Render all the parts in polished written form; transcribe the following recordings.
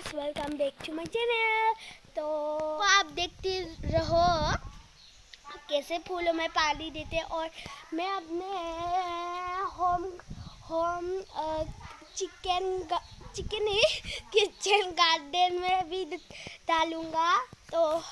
Guys, welcome back to my channel. तो आप देखते रहो कैसे फूलों में पानी देते। और मैं अपने होम चिकन ही किचन गार्डन में भी डालूंगा। तो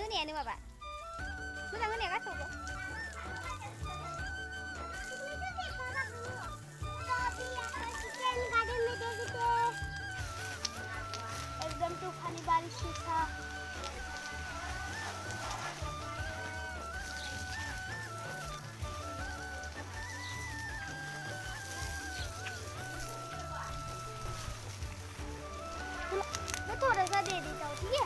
nè nữa mà bạn nó đang cái này cái एकदम तूफानी बारिश था। मैं थोड़ा सा दे देता हूँ, ठीक है?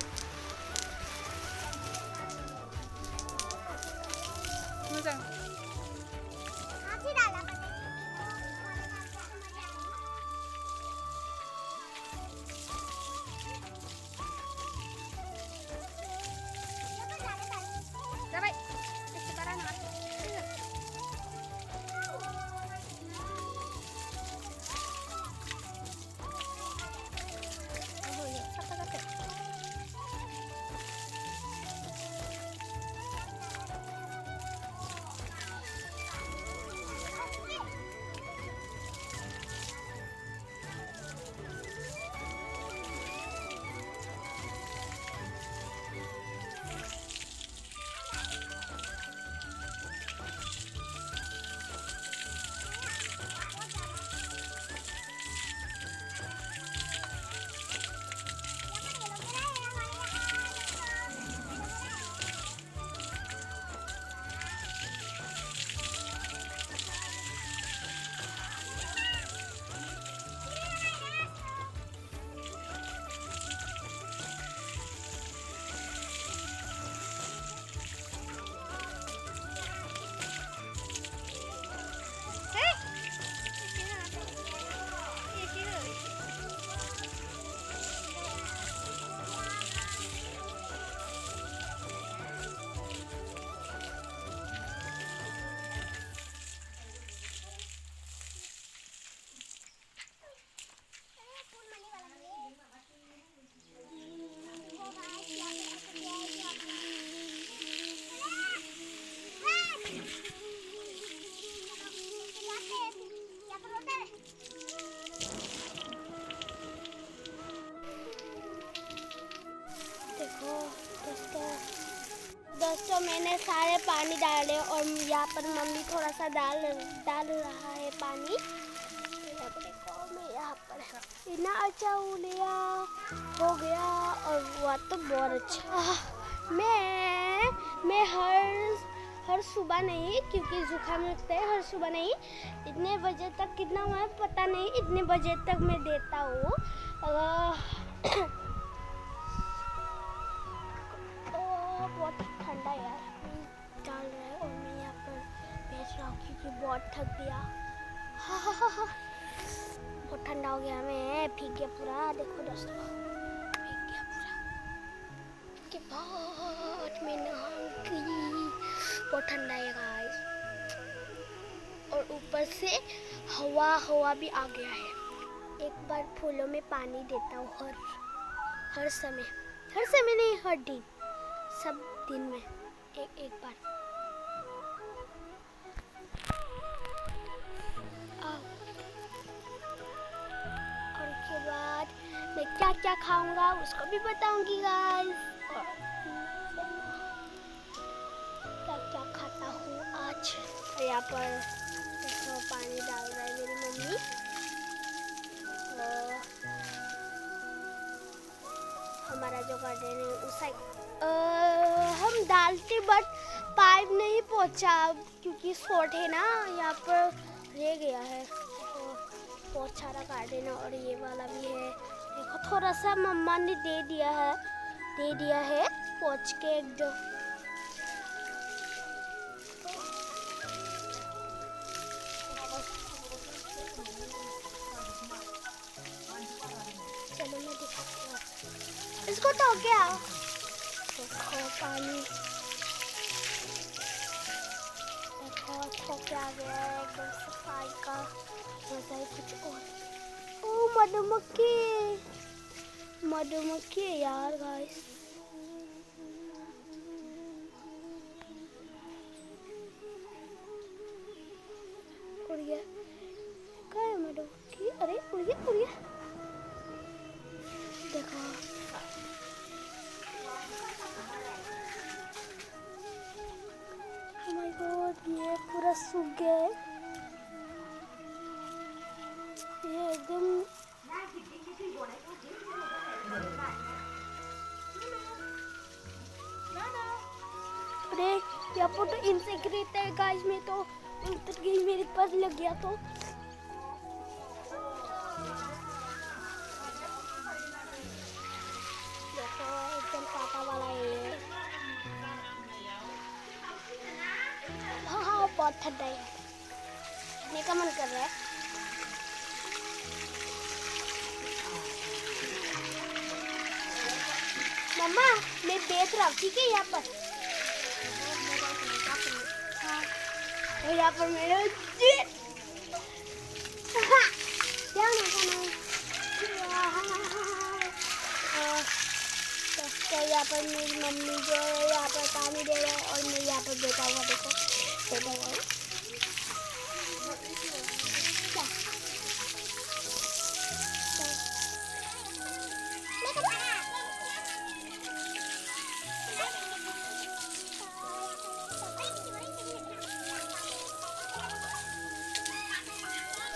दोस्तों मैंने सारे पानी डाले और यहाँ पर मम्मी थोड़ा सा डाल रहा है पानी। मैं यहाँ पर इतना अच्छा हो गया और वो तो बहुत अच्छा। मैं हर सुबह नहीं, क्योंकि जुकाम लगता है, हर सुबह नहीं, इतने बजे तक, कितना हुआ पता नहीं, इतने बजे तक मैं देता हूँ। बहुत ठंडा यार डाल रहा है और मैं यहाँ पर बेच रहा हूँ क्योंकि बहुत थक गया। बहुत ठंडा हो गया, मैं भीग गया पूरा। देखो दोस्तों, भीग गया पूरा। के बाद मैं नहा गई। बहुत ठंडा है गाइस, और ऊपर से हवा भी आ गया है। एक बार फूलों में पानी देता हूँ हर समय नहीं, हर दिन, सब दिन में एक बार। और उसके बाद मैं क्या क्या खाऊंगा उसको भी बताऊंगी गाइस। पर देखो पानी डाल रहा है मेरी मम्मी। तो हमारा जो गार्डन है उस साइड हम डालते बट पाइप नहीं पहुंचा क्योंकि शॉर्ट है ना, यहाँ पर रह गया है। तो बहुत सारा गार्डन है और ये वाला भी है। देखो थोड़ा सा मम्मा ने दे दिया है पहुंच के एक दो। चलो मैं दिखाती हूँ इसको। तो क्या देखो पानी देखो थोक आ गया है एकदम सफाई का मजा ही कुछ और। ओ मधुमक्खी है यार गाइस। उड़ गया कहाँ है मधुमक्खी? अरे उड़ गया देखो। Oh my God, ये पूरा सूख गया है। ये एकदम अरे यहाँ पर तो इंसेक्ट रहता है गाइस। में तो उतर गई, मेरे पास लग गया तो। देखो एकदम कांटा वाला है ये। हाँ बहुत ठंडा है, खाने का मन कर रहा है। मम्मा मैं देख रहा हूँ ठीक है यहाँ पर। हाँ और यहाँ पर मेरे तो यहाँ पर मेरी मम्मी जो है यहाँ पर पानी दे रहा है और मैं यहाँ पर बैठा हुआ देखो बैठा हुआ हूँ।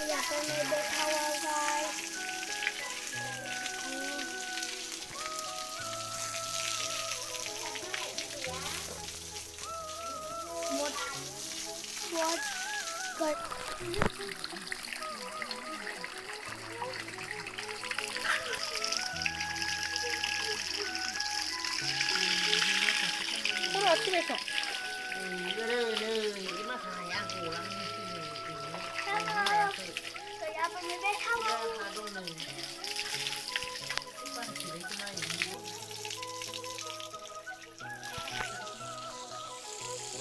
यहाँ पर मैं बैठा हुआ हूँ गाइस। Pero 어떻게 해서? तो यहाँ पर मैं बैठा हुआ हूँ।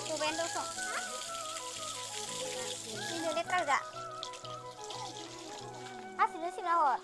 Tuh pengen dosong. Ini dekat gak? Asli sih lahor.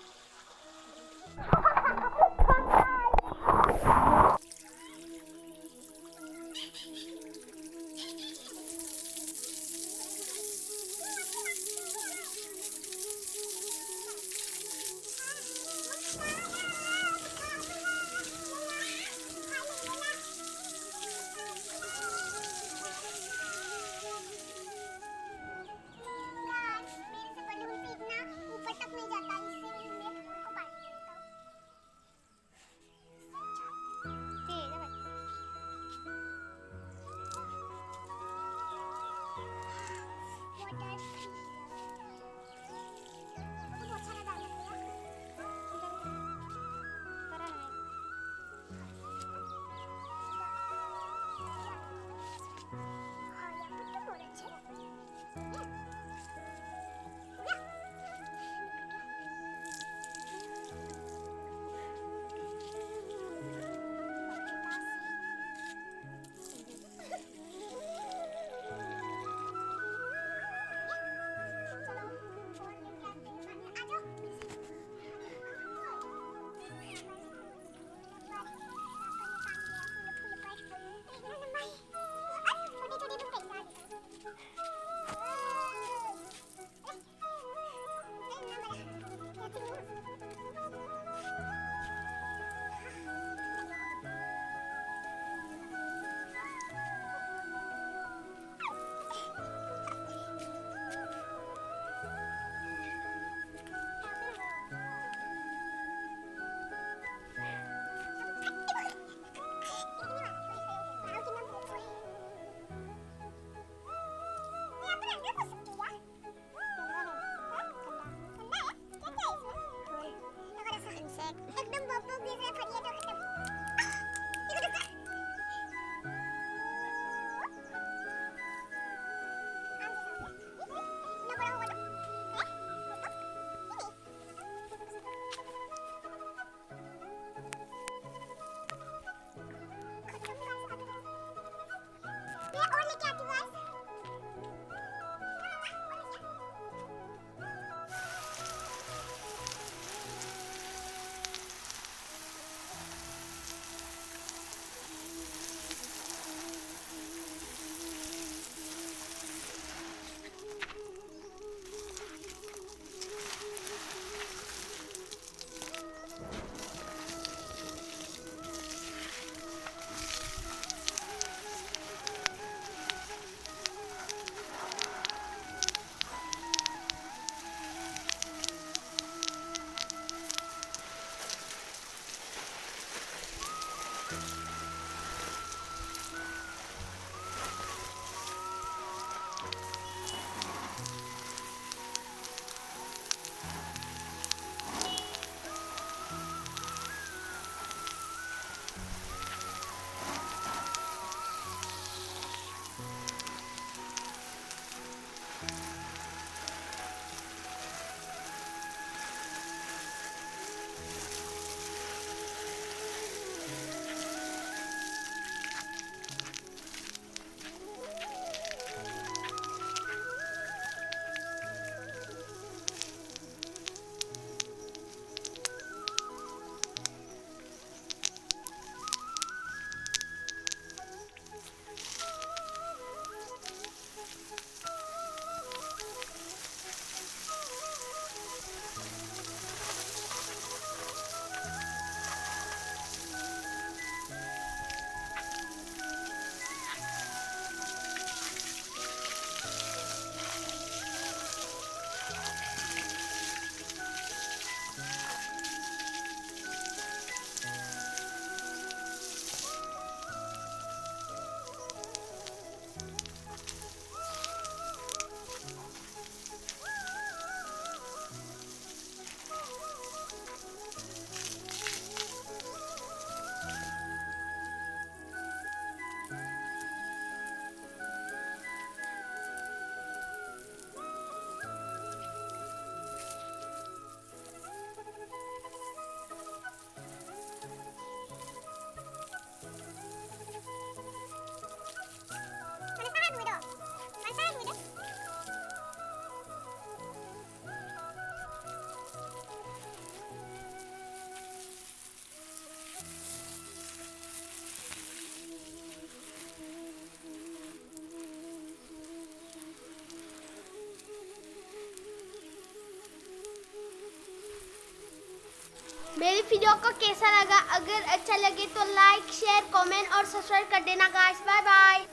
मेरी वीडियो को कैसा लगा? अगर अच्छा लगे तो लाइक शेयर कमेंट और सब्सक्राइब कर देना गाइस। Bye bye.